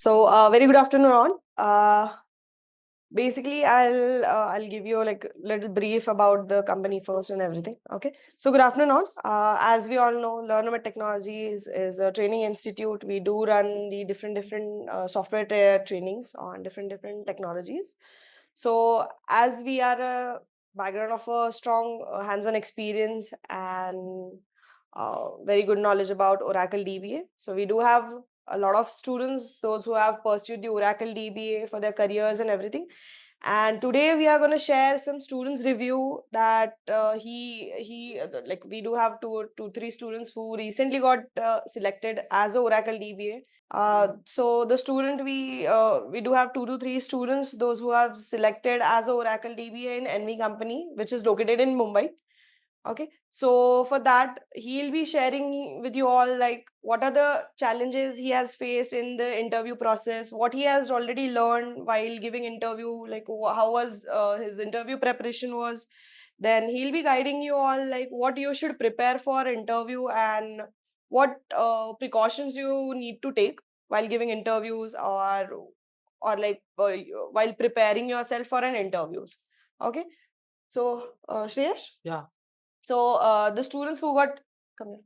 Very good afternoon, all. Basically, I'll give you like little brief about the company first and everything. Okay. So good afternoon, all. As we all know, Learnomet Technologies is a training institute. We do run the different software trainings on different technologies. So as we are a background of a strong hands-on experience and very good knowledge about Oracle DBA. So we do have a lot of students, those who have pursued the Oracle DBA for their careers and everything. And today we are going to share some students review that like we do have three students who recently got selected as a Oracle DBA. So the student we do have 2 to 3 students, those who have selected as a Oracle DBA in NV company, which is located in Mumbai. Okay, so for that, he'll be sharing with you all like what are the challenges he has faced in the interview process, what he has already learned while giving interview, like how was his interview preparation was. Then he'll be guiding you all like what you should prepare for interview and what precautions you need to take while giving interviews or like while preparing yourself for an interviews. Okay, so Shreyash. Yeah. So the students who got come here.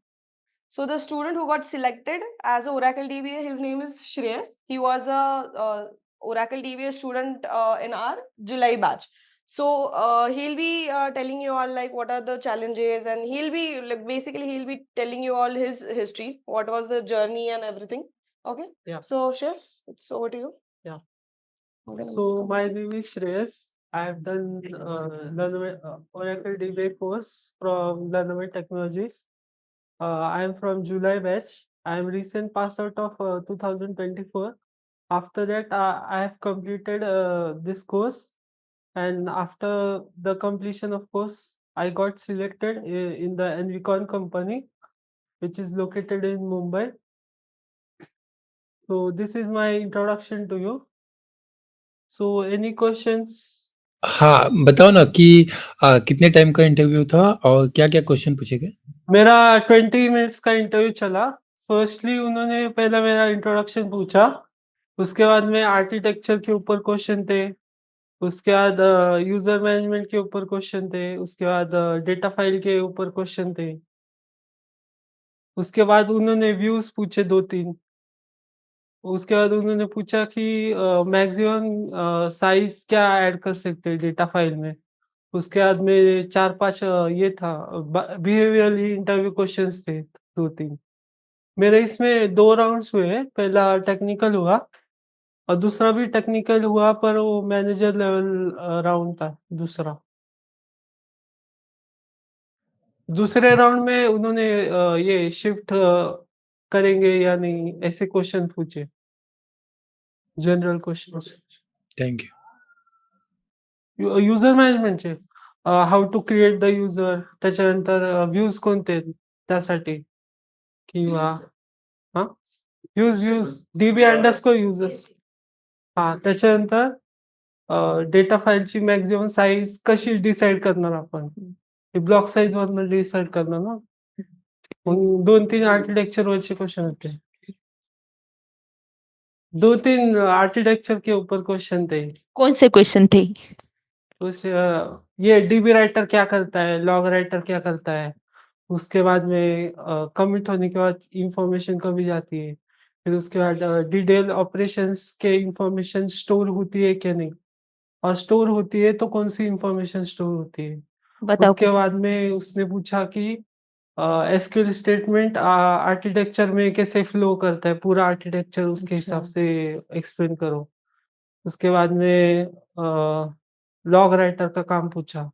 So the student who got selected as a Oracle DBA, his name is Shreyas. He was a Oracle DBA student in our July batch. So he'll be telling you all like what are the challenges, and he'll be like basically he'll be telling you all his history, what was the journey and everything. Okay. Yeah. So Shreyas, it's over to you. Yeah. Okay, So my name is Shreyas. I have done Oracle DBA course from Learnomet Technologies. I am from July batch. I am recent pass out of 2024. After that, I have completed this course, and after the completion of course, I got selected in the Envicon company, which is located in Mumbai. So this is my introduction to you. So any questions? हाँ, बताओ ना कि कितने time का interview था और क्या-क्या question पूछे गए? मेरा 20 मिनट्स का इंटरव्यू चला। फर्स्टली उन्होंने पहला मेरा इंट्रोडक्शन पूछा, उसके बाद में आर्किटेक्चर के ऊपर क्वेश्चन थे, उसके बाद यूज़र मैनेजमेंट के ऊपर क्वेश्चन थे, उसके बाद डेटा फाइल के ऊपर क्वेश्चन थे। उसके बाद उन्होंने व्यूज़ पूछे 2-3। उसके बाद उन्होंने पूछा कि मैक्सिमम साइज़ क्या ऐड कर सकते हैं डेटा फाइल में। उसके बाद में 4-5 ये था बिहेवियरल इंटरव्यू क्वेश्चंस थे 2-3। मेरे इसमें 2 राउंड्स हुए हैं, पहला टेक्निकल हुआ और दूसरा भी टेक्निकल हुआ पर वो मैनेजर लेवल राउंड था दूसरा। दूसरे राउंड में उन्होंने ये शिफ्ट करेंगे या नहीं ऐसे क्वेश्चन पूछे। General questions. Thank you. User मॅनेजमेंटचे how to create the user, त्याच्यानंतर व्ह्यूज कोणते आहेत त्यासाठी किंवा हां, व्ह्यूज डीबी अंडरस्कोर युजर्स. हां, त्याच्यानंतर डेटा फाईलची मॅक्सिमम साईज कशी डिसाईड करणार आपण? ते ब्लॉक साईजवरनं डिसाईड करणार ना? मग 2-3 आर्किटेक्चरवरचे क्वेश्चन होते. 2-3 आर्किटेक्चर के ऊपर क्वेश्चन थे. कौन से क्वेश्चन थे? उस ये डीबी राइटर क्या करता है, लॉग राइटर क्या करता है, उसके बाद में कमिट होने के बाद इंफॉर्मेशन कभी जाती है, फिर उसके बाद डिटेल ऑपरेशंस के इंफॉर्मेशन स्टोर होती है क्या नहीं, और स्टोर होती है तो कौन सी इंफॉर्मेशन स्टोर होती है। बताओ। उसके बाद में उसने पूछा कि एसक्यूएल स्टेटमेंट आर्किटेक्चर में कैसे फ्लो करता है, पूरा आर्किटेक्चर उसके हिसाब अच्छा। से एक्सप्लेन करो। उसके बाद में लॉग राइटर का काम पूछा,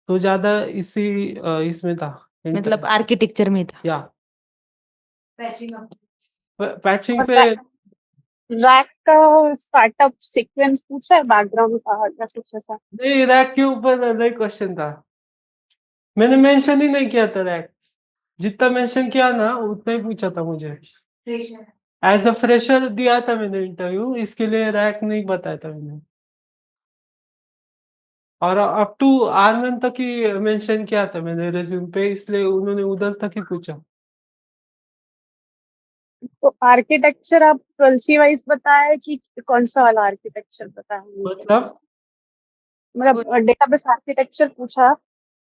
तो ज़्यादा इसमें था मतलब आर्किटेक्चर में था। या पैचिंग पैचिंग और पे रैक का स्टार्टअप सीक्वेंस पूछा है, बैकग्राउंड का या कुछ ऐसा? नहीं, रैक के ऊपर नहीं क्वेश्चन था, मैंने मेंशन ही नहीं किया था रैक। जितना मेंशन किया ना उतना ही पूछा था मुझे। एज अ फ्रेशर दिया था मैंने इंटरव्यू, इसके लिए रैक नहीं बताया था मैंने। और अप टू आर्मन तक ही मेंशन किया था मैंने रिज्यूम पे, इसलिए उन्होंने उधर तक ही पूछा। तो आर्किटेक्चर आप 12th वाइज बताया कि कौन सा वाला आर्किटेक्चर बताया मुझे? मतलब मतलब डेटाबेस आर्किटेक्चर पूछा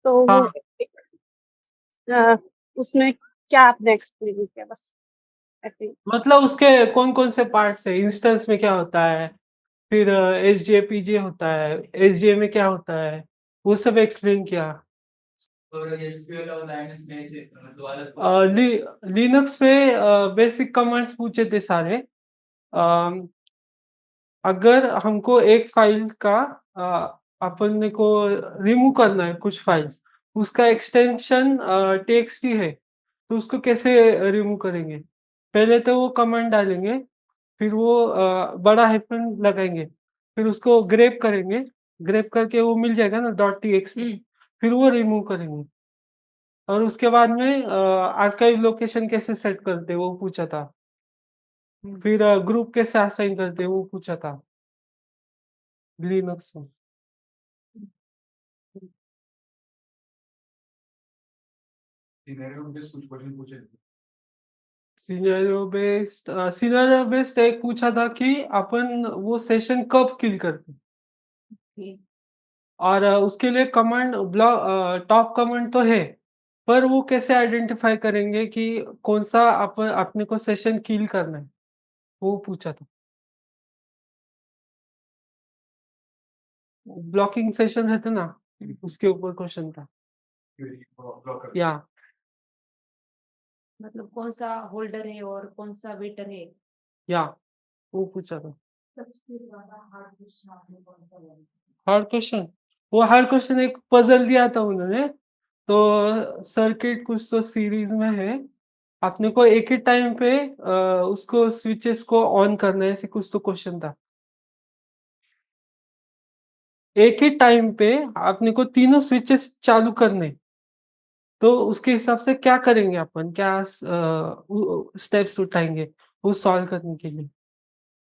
तो वो हाँ एक, अ, उसमें क्या आपने एक्सप्लेन किया बस ऐसे ही? मतलब उसके कौन कौन से पार्ट्स है, इंस्टेंस में क्या होता है, फिर एस जे पी जे होता है, एस जे में क्या होता है, वो सब एक्सप्लेन किया। लिनक्स पे बेसिक कमांड्स पूछे थे सारे। अम, अगर हमको एक फाइल का अपने को रिमूव करना है कुछ फाइल्स, उसका एक्सटेंशन टीएक्सटी है, तो उसको कैसे रिमूव करेंगे? पहले तो वो कमांड डालेंगे, फिर वो बड़ा हाइफ़न लगाएँगे, फिर उसको ग्रेप करेंगे, ग्रेप करके वो मिल जाएगा ना डॉट टीएक्सटी, फिर वो रिमूव करेंगे। और उसके बाद में आर्काइव लोकेशन कैसे सेट करते हैं वो पूछा था। फिर ग्रुप कैसे असाइन करते हैं वो पूछा था लिनक्स में। सिनेरियो बेस्ड एक पूछा था कि अपन वो सेशन कब किल करते हैं? और उसके लिए कमांड टॉप कमांड तो है, पर वो कैसे आइडेंटिफाई करेंगे कि कौन-सा अपने को सेशन किल करना है? वो पूछा था। ब्लॉकिंग सेशन रहते ना, उसके ऊपर क्वेश्चन था। या मतलब कौन सा होल्डर है और कौन सा वेटर है? या वो पूछा था। सबसे ज्यादा हार्ड क्वेश्चन आपने कौन सा लिया? Hard question? वो हार्ड क्वेश्चन एक पज़ल दिया था उन्होंने, तो सर्किट कुछ तो सीरीज़ में है। अपने को एक ही टाइम पे उसको स्विचेस को ऑन करना है, ऐसे कुछ तो क्वेश्चन था। एक ही टाइम पे अपने को तीनों स्विचेस चालू करने, तो उसके हिसाब से क्या करेंगे अपन? क्या स्टेप्स उठाएँगे वो सॉल्व करने के लिए?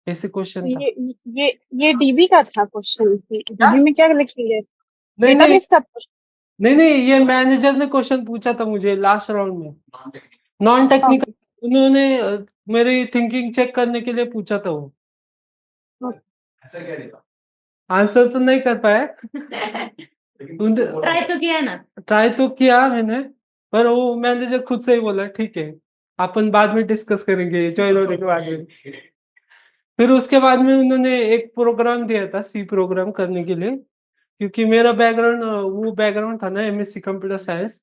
ऐसे क्वेश्चन था। ये ये डीबी का था क्वेश्चन, क्या? डीबी में क्या लिखेंगे? नहीं, नहीं, डेटाबेस का क्वेश्चन? नहीं, नहीं, ये मैनेजर ने क्वेश्चन पूछा था मुझे लास्ट राउंड में। नॉन टेक्निकल उन्होंने मेरी थिंकिंग चेक करने के लिए पूछा था वो। आंसर तो नहीं कर पाए। ट्राई तो किया ना? ट्राई तो किया मैंने, पर वो मैनेजर खुद से ही बोला ठीक है, अपन बाद में डिस्कस करेंगे जॉइन होने के बाद में। फिर उसके बाद में उन्होंने एक प्रोग्राम दिया था सी प्रोग्राम करने के लिए, क्योंकि मेरा बैकग्राउंड वो बैकग्राउंड था ना एमएससी कंप्यूटर साइंस,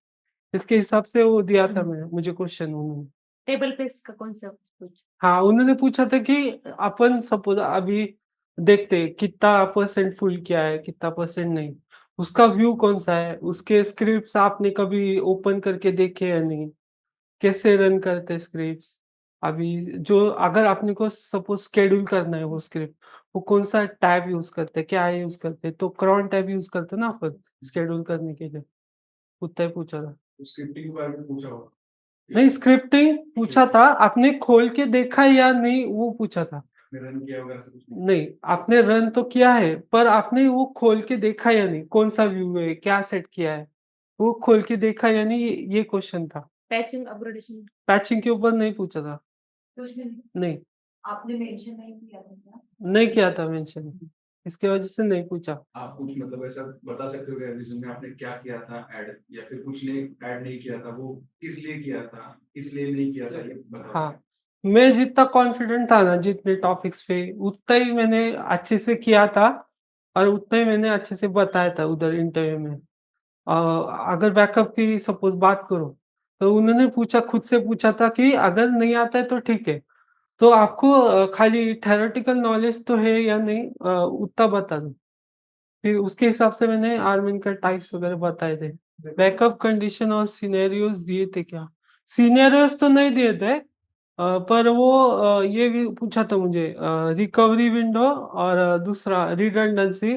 इसके हिसाब से वो दिया था मैं मुझे क्वेश्चन उन्होंने। टेबल पेस का कॉन्सेप्ट कुछ? हाँ, उन्होंने पूछा था कि अपन सपोज़ अभी देखते हैं कितना परसेंट फुल किया है, कितना परसेंट नहीं। उसका व्यू कौन-सा है? उसके स्क्रिप्ट्स आपने कभी ओपन करके देखे या नहीं? कैसे रन करते हैं स्क्रिप्ट्स? अभी जो अगर आपने को सपोज़ शेड्यूल करना है वो स्क्रिप्ट, वो कौन-सा टैब यूज़ करते हैं, क्या यूज़ करते हैं? तो cron टैब यूज़ करते हैं ना अपन शेड्यूल करने के लिए, उतना ही पूछा था। नहीं, स्क्रिप्टिंग पूछा था, आपने खोल के देखा या नहीं वो पूछा था। नहीं, आपने रन तो किया है, पर आपने वो खोल के देखा या नहीं? कौन-सा व्यू है, क्या सेट किया है? वो खोल के देखा या नहीं ये क्वेश्चन था। पैचिंग अपग्रेडेशन पैचिंग के ऊपर नहीं पूछा था। कुछ नहीं? नहीं, आपने मेंशन नहीं किया था क्या? नहीं किया था मेंशन, इसकी वजह से नहीं पूछा। आप कुछ मतलब ऐसा बता सकते हो क्या रिज्यूम में आपने क्या किया था ऐड या फिर कुछ नहीं ऐड नहीं किया था, वो किस लिए किया था, किस लिए नहीं किया था, ये बताओ? हाँ, मैं जितना कॉन्फिडेंट था ना जितने टॉपिक्स पे, उतना ही मैंने अच्छे से किया था और उतना ही मैंने अच्छे से बताया था उधर इंटरव्यू में। अगर बैकअप की सपोज़ बात करूँ, तो उन्होंने पूछा खुद से पूछा था कि अगर नहीं आता है तो ठीक है, तो आपको खाली थ्योरेटिकल नॉलेज तो है या नहीं उतना बता दो। फिर उसके हिसाब से मैंने आर्मिन का टाइप्स वगैरह बताए थे। बैकअप कंडीशन और सिनेरियोज़ दिए थे क्या? सिनेरियोज़ तो नहीं दिए थे पर वो ये भी पूछा था मुझे रिकवरी विंडो और दूसरा रिडंडेंसी।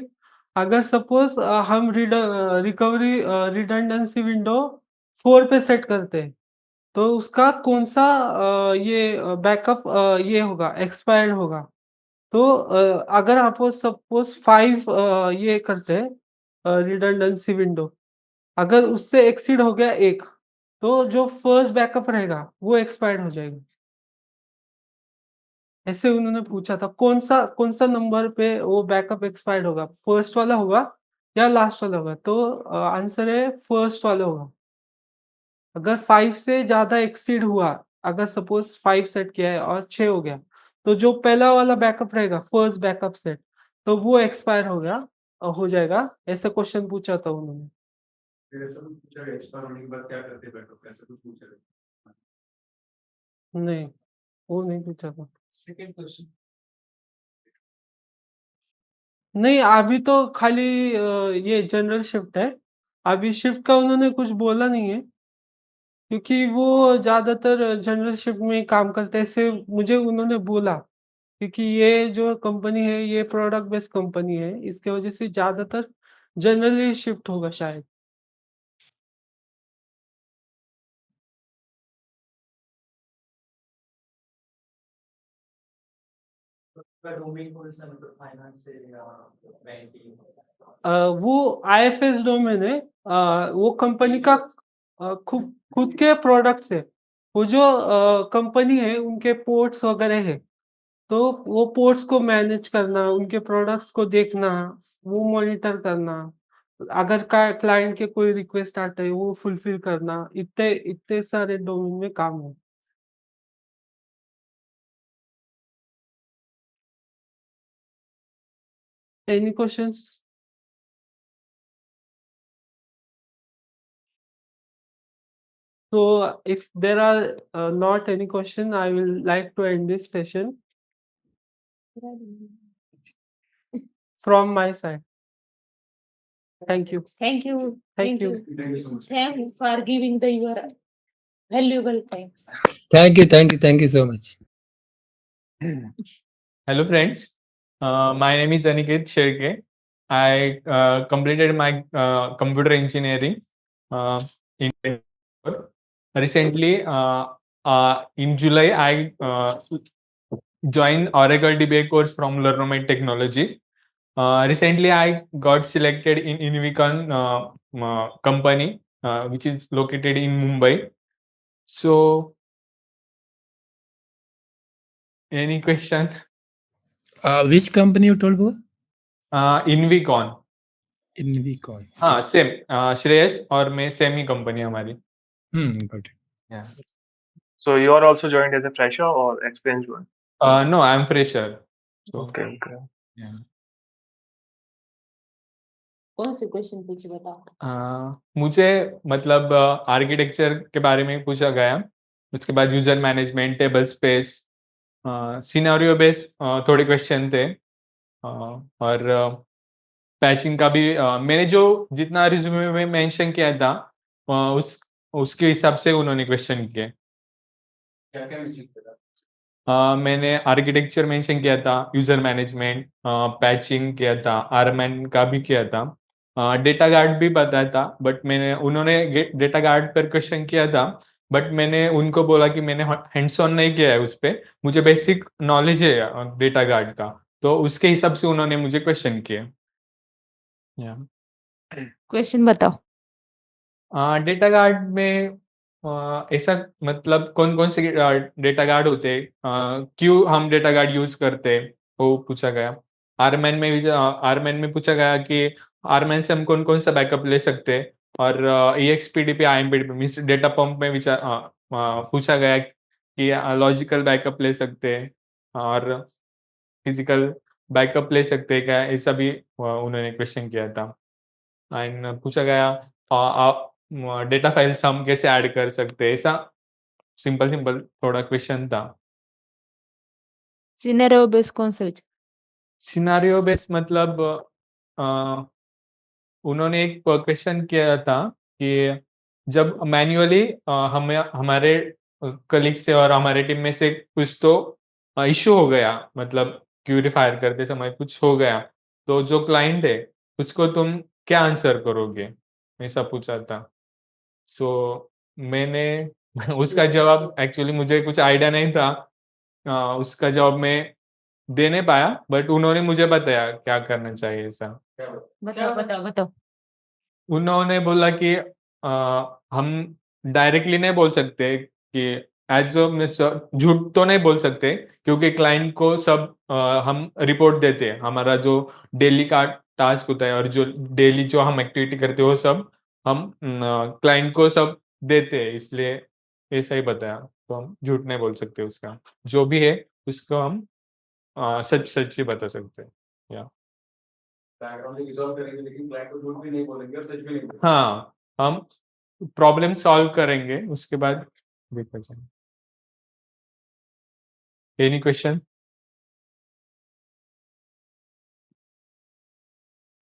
अगर सपोज़ हम रिकवरी रिडंडेंसी विंडो 4 पे सेट करते हैं, तो उसका कौन-सा ये बैकअप ये होगा एक्सपायर्ड होगा। तो अगर आप सपोज़ 5 ये करते हैं रिडंडेंसी विंडो, अगर उससे एक्सीड हो गया 1 तो जो फर्स्ट बैकअप रहेगा वो एक्सपायर्ड हो जाएगा। ऐसे उन्होंने पूछा था कौन सा नंबर पे वो बैकअप एक्सपायर्ड होगा, फर्स्ट वाला होगा या लास्ट वाला होगा? तो आंसर है फर्स्ट वाला होगा। अगर 5 से ज़्यादा एक्सीड हुआ, अगर सपोज़ 5 सेट किया है और 6 हो गया, तो जो पहला वाला बैकअप रहेगा, फर्स्ट बैकअप सेट, तो वो एक्सपायर हो जाएगा, ऐसा क्वेश्चन पूछा था उन्होंने। फिर ऐसा कुछ पूछा गया एक्सपायर होने के बाद क्या करते हैं बैकअप, ऐसा कुछ पूछा गया? नहीं, वो नहीं पूछा था। Second question. नहीं, अभी तो खाली ये जनरल शिफ्ट है। अभी शिफ्ट का उन्होंने कुछ बोला नहीं है, क्योंकि वो ज़्यादातर जनरल शिफ्ट में ही काम करते हैं, ऐसे मुझे उन्होंने बोला। क्योंकि ये जो कंपनी है, ये प्रोडक्ट बेस्ड कंपनी है, इसकी वजह से ज़्यादातर जनरली शिफ्ट होगा शायद। डोमेन कौन सा, मतलब फाइनेंस से या बैंकिंग? वो आईएफएस डोमेन है। वो कंपनी का खुद के प्रोडक्ट्स है। वो जो कंपनी है, उनके पोर्ट्स वगैरह है, तो वो पोर्ट्स को मैनेज करना, उनके प्रोडक्ट्स को देखना, वो मॉनिटर करना, अगर का क्लाइंट के कोई रिक्वेस्ट आते हैं वो फुलफिल करना, इतने इतने सारे डोमेन में काम है। Any questions? So if there are not any question, I will like to end this session from my side. Thank you. Thank you. Thank you. Thank you so much. Thank you for giving your valuable time. Thank you so much. Hello friends, my name is Aniket Sherke. I completed my computer engineering in recently. In July, I joined Oracle DBA course from Learnomed Technology. Recently, I got selected in Invicon company, which is located in Mumbai. So, any question? Which company you told about? Invicon. Invicon. हाँ same, Shreyas और मैं same ही company हमारी। Got it. So you are also joined as a fresher or experienced one? No, I am fresher. So, Okay, okay. yeah. कौन से question पूछे बताओ? मुझे मतलब आर्किटेक्चर के बारे में पूछा गया, उसके बाद user management, table space, scenario based थोड़े क्वेश्चन थे, और पैचिंग का भी मैंने जो जितना रिज्यूमे में मेंशन किया था उसके हिसाब से उन्होंने क्वेश्चन किए। क्या क्या मेंशन किया था? मैंने आर्किटेक्चर मेंशन किया था, यूजर मैनेजमेंट, पैचिंग किया था, आरएमएन का भी किया था, डेटा गार्ड भी बताया था, बट उन्होंने डेटा गार्ड पर क्वेश्चन किया था, बट मैंने उनको बोला कि मैंने हैंड्स ऑन नहीं किया है उस पर, मुझे बेसिक नॉलेज है डेटा गार्ड का, तो उसके हिसाब से उन्होंने मुझे क्वेश्चन किए। क्वेश्चन बताओ। डेटा गार्ड में ऐसा मतलब कौन कौन से डेटा गार्ड होते हैं, क्यों हम डेटा गार्ड यूज करते हैं, वो पूछा गया। आरमैन में पूछा गया कि आरमैन से हम कौन कौन सा बैकअप ले सकते हैं, और EXPDP IMPDP means data pump में पूछा गया कि लॉजिकल बैकअप ले सकते हैं और फिजिकल बैकअप ले सकते हैं क्या, ऐसा भी उन्होंने क्वेश्चन किया था। एंड पूछा गया डेटा फाइल्स हम कैसे ऐड कर सकते हैं, ऐसा सिंपल थोड़ा क्वेश्चन था। सिनेरियो बेस कौन सा सिनारियो बेस मतलब उन्होंने एक क्वेश्चन किया था कि जब मैन्युअली हमें हमारे कलीग से और हमारे टीम में से कुछ तो इशू हो गया, मतलब क्यूरी फायर करते समय कुछ हो गया, तो जो क्लाइंट है उसको तुम क्या आंसर करोगे, ऐसा पूछा था। सो मैंने उसका जवाब, एक्चुअली मुझे कुछ आइडिया नहीं था, उसका जवाब मैं दे नहीं पाया, बट उन्होंने मुझे बताया क्या करना चाहिए ऐसा। बताओ। उन्होंने बोला कि हम डायरेक्टली नहीं बोल सकते कि एज झूठ तो नहीं बोल सकते क्योंकि क्लाइंट को सब हम रिपोर्ट देते हैं, हमारा जो डेली का टास्क होता है और जो डेली जो हम एक्टिविटी करते हैं वो सब हम क्लाइंट को सब देते हैं, इसलिए ऐसा ही बताया, तो हम झूठ नहीं बोल सकते उसका, जो भी है उसको हम सच सच ही बता सकते हैं। या बैकग्राउंड रिजॉल्व करेंगे लेकिन क्लाइंट को झूठ भी नहीं बोलेंगे और सच भी नहीं बोलेंगे। हाँ, हम प्रॉब्लम सॉल्व करेंगे, उसके बाद देखा जाएगा। Any question?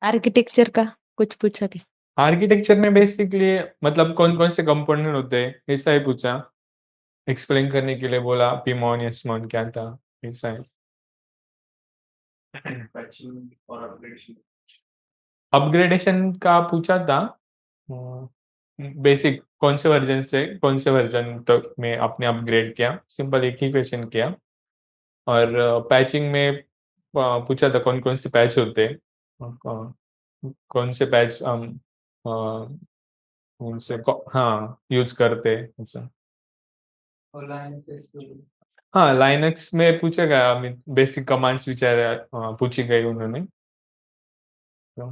आर्किटेक्चर का कुछ पूछा क्या? आर्किटेक्चर में बेसिकली मतलब कौन-कौन से कंपोनेंट होते हैं, ऐसा ही पूछा। एक्सप्लेन करने के लिए बोला पीमॉन, एसमॉन क्या था, ऐसा है। पैचिंग और अपग्रेडेशन। अपग्रेडेशन का पूछा था, बेसिक कौन से वर्जन से कौन से वर्जन तक में आपने अपग्रेड किया, सिंपल एक ही क्वेश्चन किया। और पैचिंग में पूछा था कौन-कौन से पैच होते हैं, कौन से पैच हम उनसे हाँ, यूज़ करते हैं ऐसा। और लाइनेक्स एसक्यूएल। हाँ, लाइनक्स में पूछा गया, बेसिक कमांड्स विचारा पूछी गई उन्होंने। तो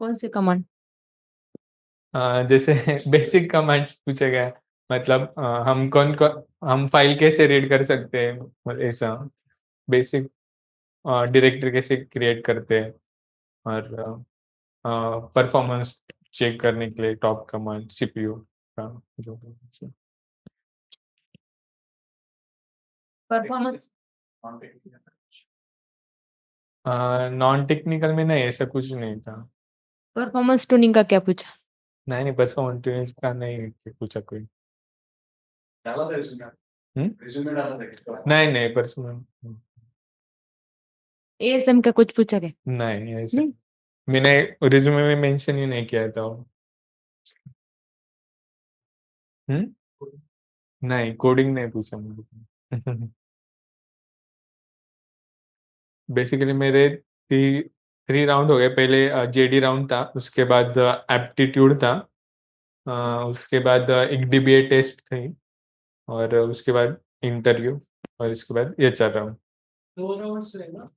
कौन से कमांड? जैसे बेसिक कमांड्स पूछा गया, मतलब हम फाइल कैसे रीड कर सकते हैं, और ऐसा बेसिक डायरेक्टरी कैसे क्रिएट करते हैं, और परफॉर्मेंस चेक करने के लिए टॉप कमांड सीपीयू का जो परफॉर्मेंस नॉन टेक्निकल में नहीं, ऐसा कुछ नहीं था। परफॉर्मेंस ट्यूनिंग का क्या पूछा? नहीं, परफॉर्मेंस का नहीं पूछा कोई। डाला था रिज्यूमे रिज्यूमे डाला था किसका? नहीं परफॉर्मेंस एएसएम का कुछ पूछा क्या? नहीं, ऐसा नहीं। मैंने रिज्यूमे में मेंशन ही नहीं किया था वो। नहीं, कोडिंग नहीं पूछा मुझे। बेसिकली मेरे 3 राउंड हो गए, पहले जेडी राउंड था, उसके बाद एप्टीट्यूड था, उसके बाद एक डीबीए टेस्ट थी, और उसके बाद इंटरव्यू, और इसके बाद एचआर राउंड। 2 राउंड्स हुए ना?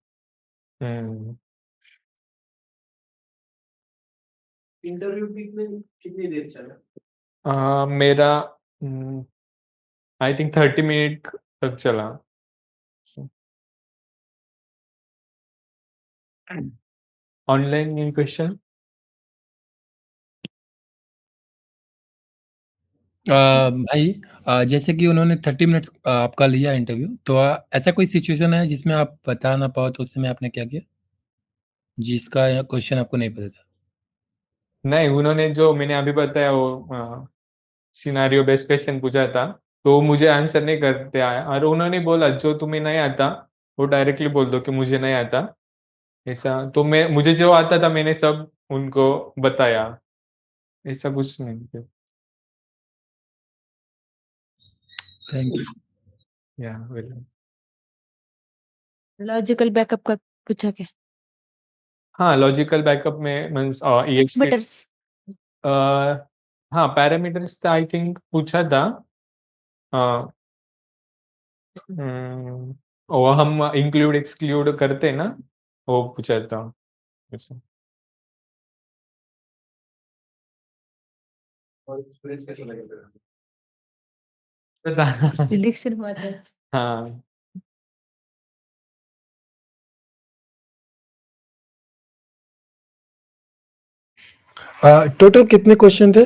इंटरव्यू कितनी देर चला? मेरा आई थिंक 30 मिनट तक चला। Online in question? भाई जैसे कि उन्होंने 30 मिनट्स आपका लिया इंटरव्यू, तो ऐसा कोई सिचुएशन है जिसमें आप बता ना पाओ, तो उस समय आपने क्या किया? जिसका क्वेश्चन आपको नहीं पता था? नहीं, उन्होंने जो मैंने अभी बताया वो सिनेरियो बेस्ड क्वेश्चन पूछा था, तो मुझे आंसर नहीं करते आया, और उन्होंने बोला जो तुम्हें नहीं आता वो डायरेक्टली बोल दो कि मुझे नहीं आता, ऐसा। तो मुझे जो आता था मैंने सब उनको बताया, ऐसा कुछ नहीं किया। Thank you. या वेलकम। लॉजिकल बैकअप का पूछा क्या? हाँ, लॉजिकल बैकअप में मीन्स EXP मीटर्स। हाँ, पैरामीटर्स आई थिंक पूछा था। वो हम इंक्लूड एक्सक्लूड करते हैं ना, वो पूछा था ऐसा। और एक्सपीरियंस कैसा लगा तेरा? पता सिलेक्शन हुआ था। हाँ, टोटल कितने क्वेश्चन थे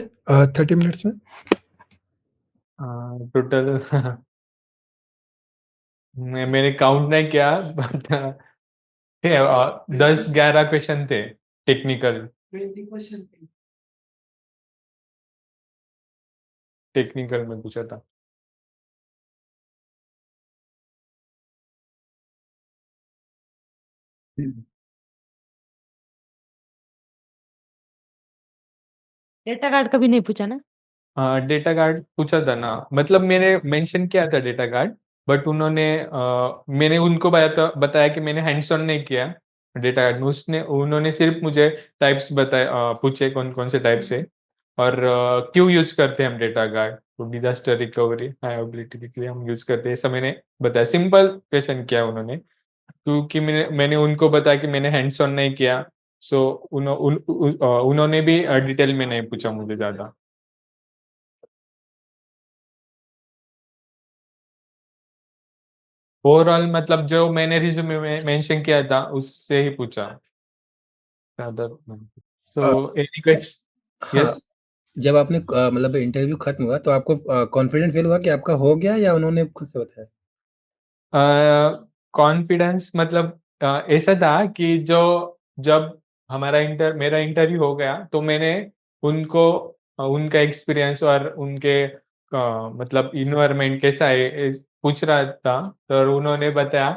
30 मिनट्स में? टोटल मैंने काउंट नहीं किया, बट 10-11 क्वेश्चन थे टेक्निकल। 20 क्वेश्चन टेक्निकल में पूछा था। डेटा कार्ड का भी नहीं पूछा ना? डेटा कार्ड पूछा था ना, मतलब मैंने मेंशन किया था डेटा कार्ड, बट मैंने उनको बताया कि मैंने हैंड्स ऑन नहीं किया डेटा कार्ड में। उन्होंने सिर्फ मुझे टाइप्स बताए, पूछे कौन कौन से टाइप्स है, और क्यों यूज करते हैं हम डेटा कार्ड, तो डिजास्टर रिकवरी हायबिलिटी के लिए हम यूज करते हैं, ऐसा मैंने बताया। सिंपल क्वेश्चन किया उन्होंने, क्योंकि मैंने उनको बताया कि मैंने हैंड्स ऑन नहीं किया, सो उन्होंने भी डिटेल में नहीं पूछा मुझे ज्यादा। ओवरऑल मतलब जो मैंने रिज्यूमे में मेंशन किया था उससे ही पूछा ज्यादा। So any question? हाँ, यस। जब आपने मतलब इंटरव्यू खत्म हुआ तो आपको कॉन्फिडेंट फील हुआ कि आपका हो गया या उन्होंने खुद से बताया? कॉन्फिडेंस मतलब ऐसा था कि जब मेरा इंटरव्यू हो गया तो मैंने उनको उनका एक्सपीरियंस और उनके मतलब इन्वायरमेंट कैसा है पूछ रहा था, तो उन्होंने बताया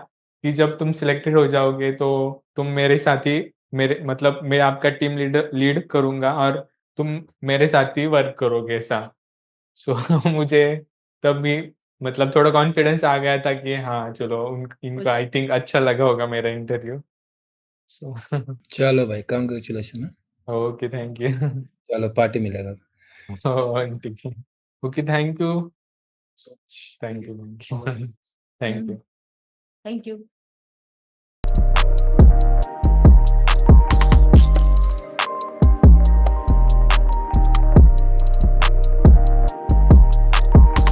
कि जब तुम सिलेक्टेड हो जाओगे तो तुम मेरे साथ ही मतलब मैं आपका टीम लीड करूंगा और तुम मेरे साथ ही वर्क करोगे ऐसा। सो मुझे तब भी मतलब थोड़ा कॉन्फिडेंस आ गया था कि हाँ चलो इनको आई थिंक अच्छा लगा होगा मेरा इंटरव्यू। सो चलो भाई, कांग्रेचुलेशन। Okay, thank you. चलो पार्टी मिलेगा। ठीक है। Okay, thank you. Thank you. Thank you. Thank you.